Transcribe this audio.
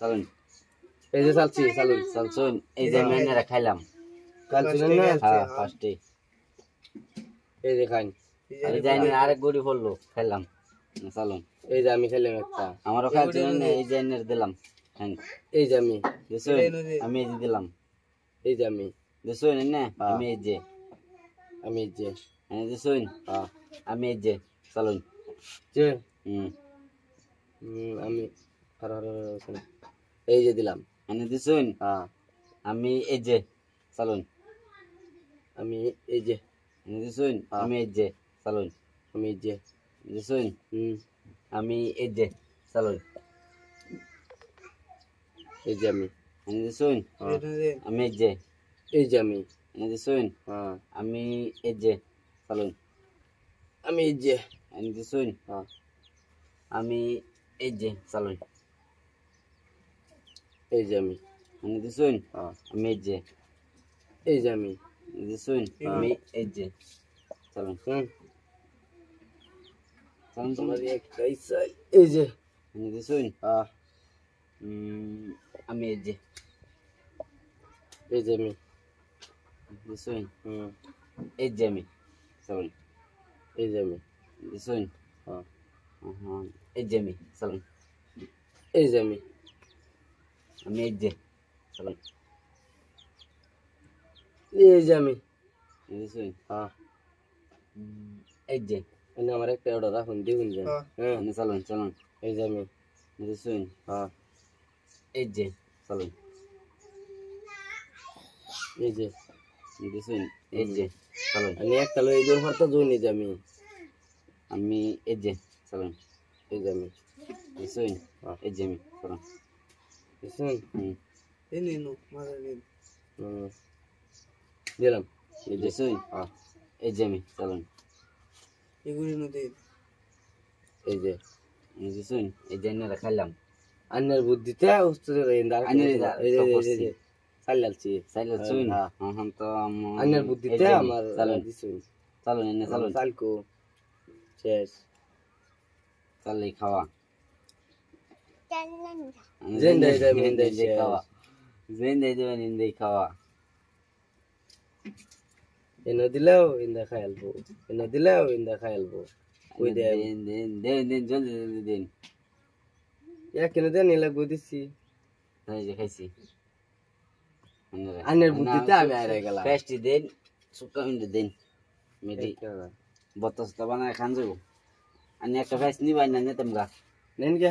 চলুন এই যে চালছি চালুন চলছুন এই যে মেনেরা খাইলাম চালছিলেন না হ্যাঁ ফার্স্টে এই যে খান আরে যাইনি আরেক গড়ি পড়লো খাইলাম চলুন এই যে আমি খেলাম একটা আমারও খাইছিলেন না এই যে এনের দিলাম হ্যাঁ এই যে আমি দেখুন আমি এই যে দিলাম এই যে আমি দেখুন না আমি এই যে দেখুন আমি এই যে চলুন যে হুম আমি এই যে দিলাম এনে দেখুন আমি এই যে চলুন আমি এই যে এনে দেখুন আমি এই যে চলুন আমি এই যে দেখুন আমি এই যে চলুন এই যে আমি এনে দেখুন আমি এই যে আমি এনে দেখুন আমি এই যে চলুন আমি এই যে এনে দেখুন আমি এই যে চলুন এই যে আমি এনে দেখুন আমি এই যে আমি দেখুন আমি এই যে চলুন চলুন তোমার একটাই চাই এই যে এনে দেখুন আমি এই যে আমি দেখুন এই যে আমি চলুন এই যে আমি দেখুন এই যে আমি চলুন এই যে আমি আমি এই যে চলুন এই যে আমি দেখুন এই যে মানে আমার একটা অর্ডার রাখুন দেখুন যে হ্যাঁ চলুন চলুন এই যে আমি দেখুন এই যে চলুন এই যে দেখুন এই যে চলুন আমি একটা লই দূর হরতা জুনি যে আমি এই যে চলুন এই যে আমি দেখুন এই যে আমি চলুন দেখুন এই নিন মারা নিন দিলাম এই দেখুন এই যে আমি চলুন এগুলি নদী এই যে দেখুন এই যে এনে খাইলাম আন্নার বুদ্ধিতে উস্তাদের এই যে চালালছি চাইলাছুন হ্যাঁ তো আন্নার বুদ্ধিতে আমার দিছুন চলুন এনে চলুন চালকো শেষ চালই খাওয়া জেন্দাই যাবেন ইন্দে খাওয়া জেন্দাই দেবেন ইন্দে খাওয়া এনে দিলেও ইন্দা খাইলবো এনে দিলেও ইন্দা খাইলবো কই দে দেন জলদি জলদি দেন ইয়া কেন দেন এলা গদিছি এই যে খাইছি আন্নার বুদ্ধিতে আমি আরে গেলাম পেস্টি দেন সুক্কা ইন্দে দেন মেডি বতস তো বানায় খান যাবো আনি একটা ফেস নিবাই না নেতম গা নেন কে